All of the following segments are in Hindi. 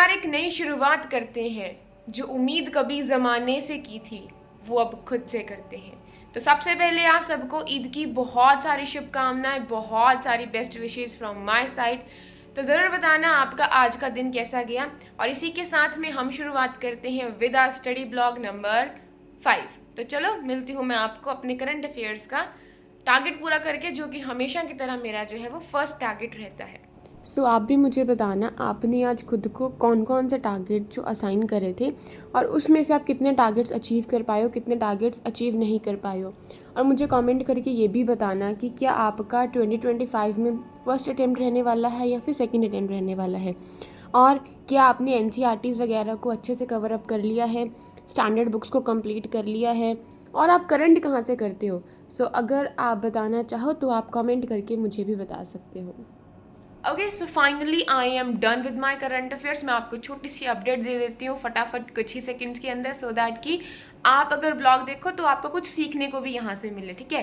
यार एक नई शुरुआत करते हैं। जो उम्मीद कभी ज़माने से की थी वो अब खुद से करते हैं। तो सबसे पहले आप सबको ईद की बहुत सारी शुभकामनाएं, बहुत सारी best wishes from my side. तो ज़रूर बताना आपका आज का दिन कैसा गया। और इसी के साथ में हम शुरुआत करते हैं with our study blog number 5। तो चलो मिलती हूँ मैं आपको अपने करंट अफेयर्स का टारगेट पूरा करके, जो कि हमेशा की तरह मेरा जो है वो फर्स्ट टारगेट रहता है। सो आप भी मुझे बताना आपने आज खुद को कौन कौन से टारगेट जो असाइन करे थे और उसमें से आप कितने टारगेट्स अचीव कर पाए हो, कितने टारगेट्स अचीव नहीं कर पाए हो। और मुझे कमेंट करके ये भी बताना कि क्या आपका 2025 में फर्स्ट अटेम्प्ट रहने वाला है या फिर सेकंड अटेम्प्ट रहने वाला है, और क्या आपने एनसीईआरटीज़ वगैरह को अच्छे से कवर अप कर लिया है, स्टैंडर्ड बुक्स को कंप्लीट कर लिया है, और आप करंट कहाँ से करते हो। सो अगर आप बताना चाहो तो आप कमेंट करके मुझे भी बता सकते हो। Okay, so finally I am done with my current affairs. मैं आपको छोटी सी अपडेट दे देती हूँ फटाफट कुछ ही सेकंड्स के अंदर, सो दैट कि आप अगर ब्लॉग देखो तो आपको कुछ सीखने को भी यहाँ से मिले। ठीक है,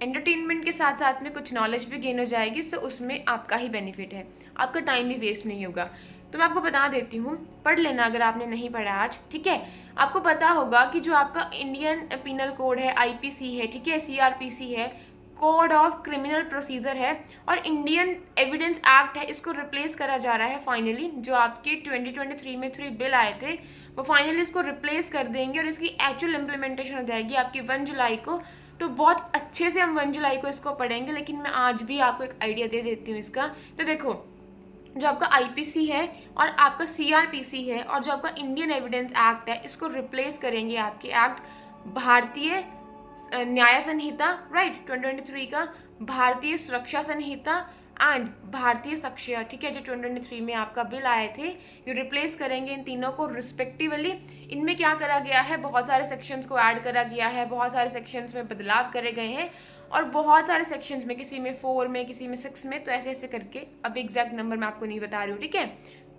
एंटरटेनमेंट के साथ साथ में कुछ नॉलेज भी गेन हो जाएगी, सो उसमें आपका ही बेनिफिट है, आपका टाइम भी वेस्ट नहीं होगा। तो मैं आपको बता देती हूँ, पढ़ लेना अगर आपने नहीं पढ़ा आज। ठीक है, आपको पता होगा कि जो आपका इंडियन पिनल कोड है, आईपीसी है, ठीक है, सीआरपीसी है, कोड ऑफ क्रिमिनल प्रोसीजर है, और इंडियन एविडेंस एक्ट है, इसको रिप्लेस करा जा रहा है फाइनली। जो आपके 2023 में 3 बिल आए थे वो फाइनली इसको रिप्लेस कर देंगे और इसकी एक्चुअल इम्प्लीमेंटेशन हो जाएगी आपकी 1 जुलाई को। तो बहुत अच्छे से हम 1 जुलाई को इसको पढ़ेंगे, लेकिन मैं आज भी आपको एक आइडिया दे देती हूँ इसका। तो देखो, जो आपका आईपीसी है और आपका सीआरपीसी है और जो आपका इंडियन एविडेंस एक्ट है, इसको रिप्लेस करेंगे आपके एक्ट भारतीय न्याय संहिता, राइट, 2023 का, भारतीय सुरक्षा संहिता एंड भारतीय साक्ष्य। ठीक है, जो 2023 में आपका बिल आए थे, ये रिप्लेस करेंगे इन तीनों को रिस्पेक्टिवली। इनमें क्या करा गया है, बहुत सारे सेक्शंस को ऐड करा गया है, बहुत सारे सेक्शंस में बदलाव करे गए हैं, और बहुत सारे सेक्शंस में, किसी में 4 में, किसी में 6 में, तो ऐसे ऐसे करके अब एग्जैक्ट नंबर मैं आपको नहीं बता रही हूँ। ठीक है,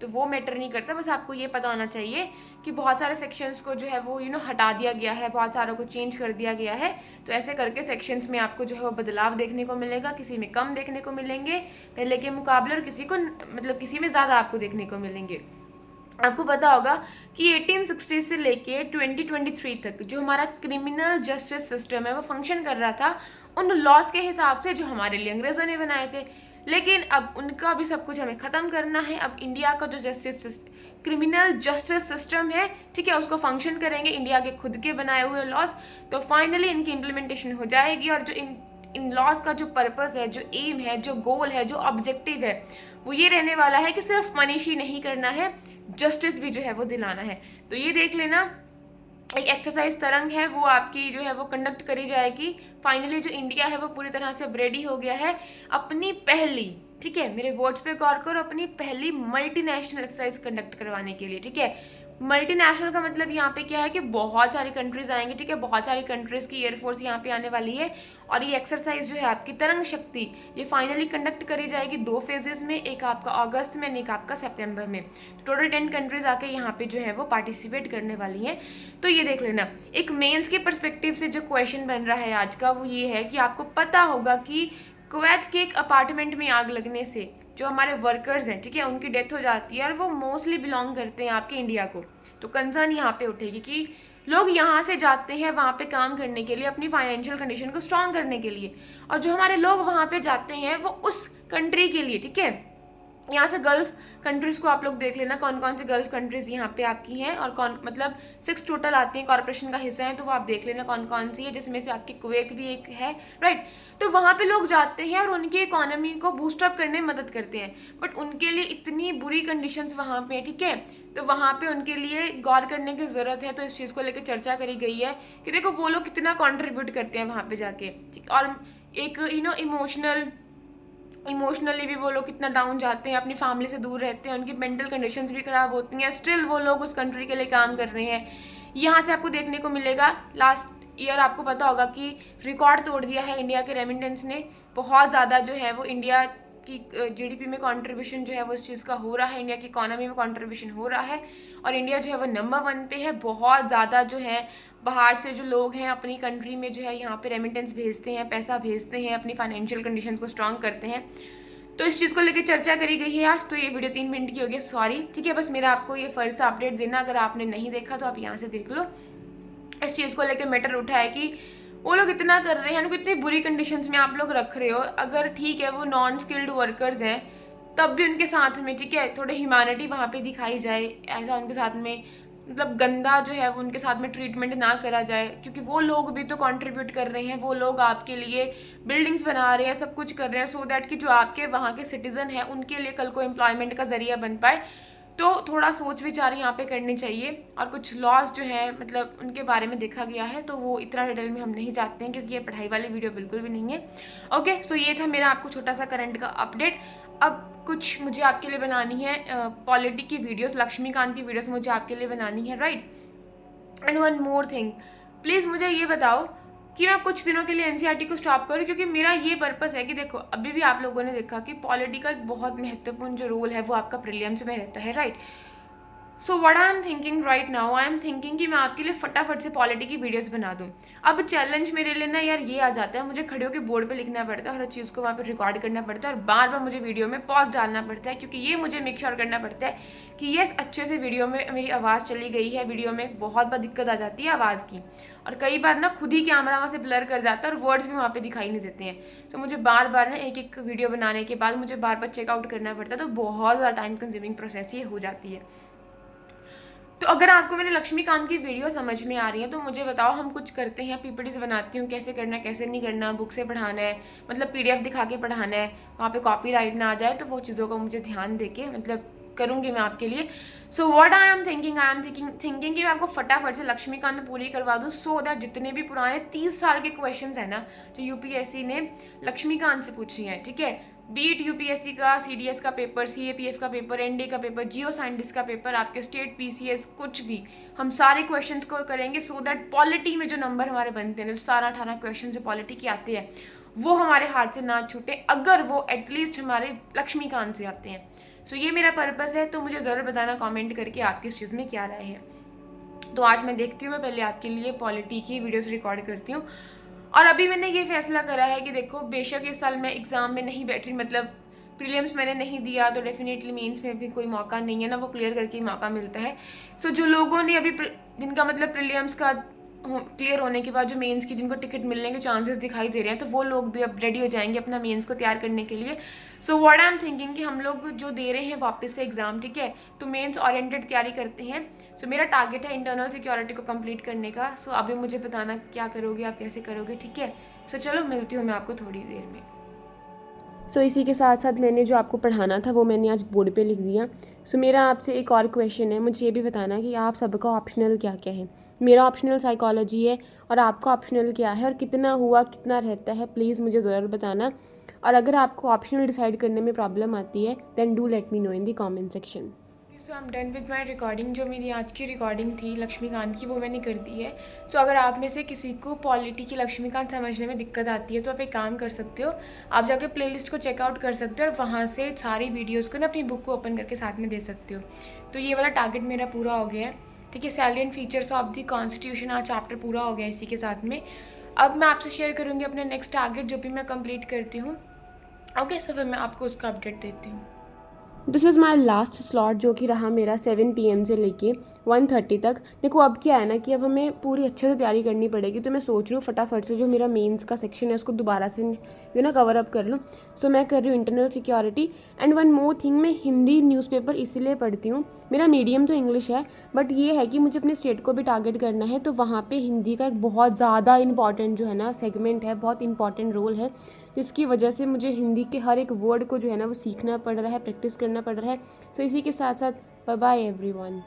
तो वो मैटर नहीं करता, बस आपको ये पता होना चाहिए कि बहुत सारे सेक्शंस को जो है वो हटा दिया गया है, बहुत सारों को चेंज कर दिया गया है। तो ऐसे करके सेक्शंस में आपको जो है वो बदलाव देखने को मिलेगा, किसी में कम देखने को मिलेंगे पहले के मुकाबले, और किसी को मतलब किसी में ज़्यादा आपको देखने को मिलेंगे। आपको पता होगा कि 1860 से लेके 2023 तक जो हमारा क्रिमिनल जस्टिस सिस्टम है वो फंक्शन कर रहा था उन लॉज के हिसाब से जो हमारे लिए अंग्रेज़ों ने बनाए थे। लेकिन अब उनका भी सब कुछ हमें ख़त्म करना है। अब इंडिया का जो क्रिमिनल जस्टिस सिस्टम है, ठीक है, उसको फंक्शन करेंगे इंडिया के खुद के बनाए हुए लॉज। तो फाइनली इनकी इम्प्लीमेंटेशन हो जाएगी, और जो इन लॉज का जो पर्पस है, जो एम है, जो गोल है, जो ऑब्जेक्टिव है, वो ये रहने वाला है कि सिर्फ पनिश ही नहीं करना है, जस्टिस भी जो है वो दिलाना है। तो ये देख लेना, एक एक्सरसाइज तरंग है वो आपकी जो है वो कंडक्ट करी जाएगी। फाइनली जो इंडिया है वो पूरी तरह से रेडी हो गया है अपनी पहली, ठीक है, मेरे वर्ड्स पे गौर करो, अपनी पहली मल्टीनेशनल एक्सरसाइज कंडक्ट करवाने के लिए। ठीक है, मल्टीनेशनल का मतलब यहाँ पे क्या है कि बहुत सारी कंट्रीज आएंगी। ठीक है, बहुत सारी कंट्रीज की एयरफोर्स यहाँ पे आने वाली है, और ये एक्सरसाइज जो है आपकी तरंग शक्ति, ये फाइनली कंडक्ट करी जाएगी 2 फेजेस में, एक आपका अगस्त में, एक आपका सितंबर में। टोटल 10 कंट्रीज आके यहाँ पे जो है वो पार्टिसिपेट करने वाली हैं। तो ये देख लेना, एक मेंस के परस्पेक्टिव से जो क्वेश्चन बन रहा है आज का वो ये है कि आपको पता होगा कि कुवैत के एक अपार्टमेंट में आग लगने से जो हमारे वर्कर्स हैं, ठीक है, उनकी डेथ हो जाती है, और वो मोस्टली बिलोंग करते हैं आपके इंडिया को। तो कंसर्न यहाँ पे उठेगी कि लोग यहाँ से जाते हैं वहाँ पे काम करने के लिए, अपनी फाइनेंशियल कंडीशन को स्ट्रांग करने के लिए, और जो हमारे लोग वहाँ पे जाते हैं वो उस कंट्री के लिए। ठीक है, यहाँ से गल्फ कंट्रीज़ को आप लोग देख लेना, कौन कौन से गल्फ कंट्रीज़ यहाँ पे आपकी हैं, और कौन मतलब 6 टोटल आती हैं, कॉर्पोरेशन का हिस्सा है, तो वो आप देख लेना कौन कौन सी है, जिसमें से आपकी कुवैत भी एक है, राइट। तो वहाँ पे लोग जाते हैं और उनकी इकोनॉमी को बूस्टअप करने में मदद करते हैं, बट उनके लिए इतनी बुरी कंडीशंस वहाँ पे है। ठीक है, तो वहाँ पे उनके लिए गौर करने की ज़रूरत है। तो इस चीज़ को लेकर चर्चा करी गई है कि देखो वो लोग कितना कॉन्ट्रीब्यूट करते हैं वहाँ पे जाके, ठीक, और एक इमोशनली भी वो लोग कितना डाउन जाते हैं, अपनी फैमिली से दूर रहते हैं, उनकी मेंटल कंडीशंस भी ख़राब होती हैं, स्टिल वो लोग उस कंट्री के लिए काम कर रहे हैं। यहाँ से आपको देखने को मिलेगा, लास्ट ईयर आपको पता होगा कि रिकॉर्ड तोड़ दिया है इंडिया के रेमिटेंस ने। बहुत ज़्यादा जो है वो इंडिया की जीडीपी में कंट्रीब्यूशन जो है वो इस चीज़ का हो रहा है, इंडिया की इकोनॉमी में कंट्रीब्यूशन हो रहा है, और इंडिया जो है वो नंबर 1 पे है। बहुत ज़्यादा जो है बाहर से जो लोग हैं अपनी कंट्री में जो है यहाँ पे रेमिटेंस भेजते हैं, पैसा भेजते हैं, अपनी फाइनेंशियल कंडीशंस को स्ट्रांग करते हैं। तो इस चीज़ को लेकर चर्चा करी गई है आज। तो ये वीडियो 3 मिनट की होगी, सॉरी, ठीक है। बस मेरा आपको ये फ़र्ज़ था अपडेट देना। अगर आपने नहीं देखा तो आप यहाँ से देख लो। इस चीज़ को लेकर मैटर उठा है कि वो लोग इतना कर रहे हैं, उनको इतनी बुरी कंडीशंस में आप लोग रख रहे हो। अगर ठीक है वो नॉन स्किल्ड वर्कर्स हैं तब भी उनके साथ में, ठीक है, थोड़े ह्यूमैनिटी वहाँ पे दिखाई जाए। ऐसा उनके साथ में मतलब गंदा जो है वो उनके साथ में ट्रीटमेंट ना करा जाए, क्योंकि वो लोग भी तो कंट्रीब्यूट कर रहे हैं। वो लोग आपके लिए बिल्डिंग्स बना रहे हैं, सब कुछ कर रहे हैं, सो दैट कि जो आपके वहाँ के सिटीज़न हैं उनके लिए कल को एम्प्लॉयमेंट का ज़रिया बन पाए। तो थोड़ा सोच विचार यहाँ पे करनी चाहिए। और कुछ लॉज जो है मतलब उनके बारे में देखा गया है, तो वो इतना डिटेल में हम नहीं जानते हैं क्योंकि ये पढ़ाई वाली वीडियो बिल्कुल भी नहीं है। ओके, सो ये था मेरा आपको छोटा सा करंट का अपडेट। अब कुछ मुझे आपके लिए बनानी है पॉलिटी की वीडियोस, लक्ष्मीकांत की वीडियोस मुझे आपके लिए बनानी है, right. And one more thing, please मुझे ये बताओ कि मैं कुछ दिनों के लिए एनसीईआरटी को स्टॉप करूं, क्योंकि मेरा ये पर्पस है कि देखो अभी भी आप लोगों ने देखा कि पॉलिटी का एक बहुत महत्वपूर्ण जो रोल है वो आपका प्रीलिम्स में रहता है, right. So what I am thinking right now, I am thinking कि मैं आपके लिए फटाफट से पॉलिटी की वीडियोस बना दूं। अब चैलेंज मेरे लिए ना यार ये आ जाता है, मुझे खड़े होकर बोर्ड पे लिखना पड़ता है, हर चीज़ को वहाँ पे रिकॉर्ड करना पड़ता है और बार बार मुझे वीडियो में पॉज डालना पड़ता है, क्योंकि ये मुझे मेक श्योर करना पड़ता है कि ये अच्छे से वीडियो में मेरी आवाज़ चली गई है। वीडियो में बहुत बार दिक्कत आ जाती है आवाज़ की, और कई बार ना खुद ही कैमरा वहाँ से ब्लर कर जाता है और वर्ड्स भी वहाँ पे दिखाई नहीं देते हैं। तो मुझे बार बार ना एक एक वीडियो बनाने के बाद मुझे बार बार चेकआउट करना पड़ता है, तो बहुत ज़्यादा टाइम कंज्यूमिंग प्रोसेस ये हो जाती है। तो अगर आपको मेरे लक्ष्मीकांत की वीडियो समझ में आ रही है तो मुझे बताओ, हम कुछ करते हैं, पीपीटीज बनाती हूँ, कैसे करना है कैसे नहीं करना, बुक से पढ़ाना है, मतलब पीडीएफ दिखा के पढ़ाना है, वहाँ पे कॉपीराइट ना आ जाए, तो वो चीज़ों को मुझे ध्यान दे के मतलब करूँगी मैं आपके लिए। So what I am thinking कि मैं आपको फटाफट से लक्ष्मीकांत पूरी करवा दूँ, सो दैट जितने भी पुराने 30 साल के क्वेश्चन है ना जो यूपीएससी ने लक्ष्मीकांत से पूछे हैं, ठीक है, बीट यूपीएससी का, सीडीएस का पेपर, सीएपीएफ का पेपर, एनडीए का पेपर, जियो साइंटिस्ट का पेपर, आपके स्टेट पीसीएस, कुछ भी, हम सारे क्वेश्चंस को करेंगे, सो दैट पॉलिटी में जो नंबर हमारे बनते हैं, 17-18 क्वेश्चन जो पॉलिटी के आते हैं, वो हमारे हाथ से ना छूटे, अगर वो एटलीस्ट हमारे लक्ष्मीकांत से आते हैं। सो ये मेरा पर्पस है। तो मुझे ज़रूर बताना कॉमेंट करके आपकी इस चीज़ में क्या राय है। तो आज मैं देखती हूँ, मैं पहले आपके लिए पॉलिटी की वीडियोस रिकॉर्ड करती हूँ। और अभी मैंने ये फैसला करा है कि देखो बेशक इस साल मैं एग्ज़ाम में नहीं बैठी, मतलब प्रीलिम्स मैंने नहीं दिया, तो डेफिनेटली मेंस में भी कोई मौका नहीं है ना, वो क्लियर करके ही मौका मिलता है। सो जो लोगों ने अभी जिनका मतलब प्रीलिम्स का क्लियर होने के बाद जो मेंस की जिनको टिकट मिलने के चांसेस दिखाई दे रहे हैं, तो वो लोग भी अब रेडी हो जाएंगे अपना मेंस को तैयार करने के लिए। So what I am thinking कि हम लोग जो दे रहे हैं वापस से एग्ज़ाम, ठीक है, तो मेंस ओरिएंटेड तैयारी करते हैं। सो मेरा टारगेट है इंटरनल सिक्योरिटी को कंप्लीट करने का। सो अभी मुझे बताना क्या करोगे आप, कैसे करोगे, ठीक है। सो चलो मिलती हूँ मैं आपको थोड़ी देर में। सो इसी के साथ साथ मैंने जो आपको पढ़ाना था वो मैंने आज बोर्ड पे लिख दिया। सो मेरा आपसे एक और क्वेश्चन है, मुझे ये भी बताना कि आप सबका ऑप्शनल क्या क्या है। मेरा ऑप्शनल साइकोलॉजी है और आपका ऑप्शनल क्या है और कितना हुआ कितना रहता है, प्लीज़ मुझे ज़रूर बताना। और अगर आपको ऑप्शनल डिसाइड करने में प्रॉब्लम आती है then do let me know in the comment section. So I am done with my recording. जो मेरी आज की रिकॉर्डिंग थी लक्ष्मीकांत की वो मैंने कर दी है। सो अगर आप में से किसी को पॉलिटी की लक्ष्मीकांत समझने में दिक्कत आती है तो आप एक काम कर सकते हो, आप जाकर प्लेलिस्ट को चेकआउट कर सकते हो और वहाँ से सारी वीडियोज़ को ना अपनी बुक को ओपन करके साथ में दे सकते हो। तो ये वाला टारगेट मेरा पूरा हो गया है, ठीक है। Salient features of the constitution आज चैप्टर पूरा हो गया इसी के साथ में। अब मैं आपसे शेयर करूँगी अपने नेक्स्ट टारगेट जो भी मैं कंप्लीट करती हूँ। ओके, सो फिर मैं आपको उसका अपडेट देती हूँ। This is my last slot जो कि रहा मेरा 7 PM से लेके 1:30 तक। देखो अब क्या है ना कि अब हमें पूरी अच्छे से तैयारी करनी पड़ेगी, तो मैं सोच रही हूँ फटाफट से जो मेरा मेंस का सेक्शन है उसको दोबारा से कवर अप कर लूँ। सो मैं कर रही हूँ internal security. And one more thing, मैं हिंदी न्यूज़पेपर इसीलिए पढ़ती हूँ, मेरा मीडियम तो इंग्लिश है, बट ये है कि मुझे अपने स्टेट को भी टारगेट करना है, तो वहाँ पे हिंदी का एक बहुत ज़्यादा इंपॉर्टेंट जो है ना सेगमेंट है, बहुत इंपॉर्टेंट रोल है, जिसकी वजह से मुझे हिंदी के हर एक वर्ड को जो है ना वो सीखना पड़ रहा है, प्रैक्टिस करना पड़ रहा है। सो इसी के साथ साथ बाय बाय एवरीवन।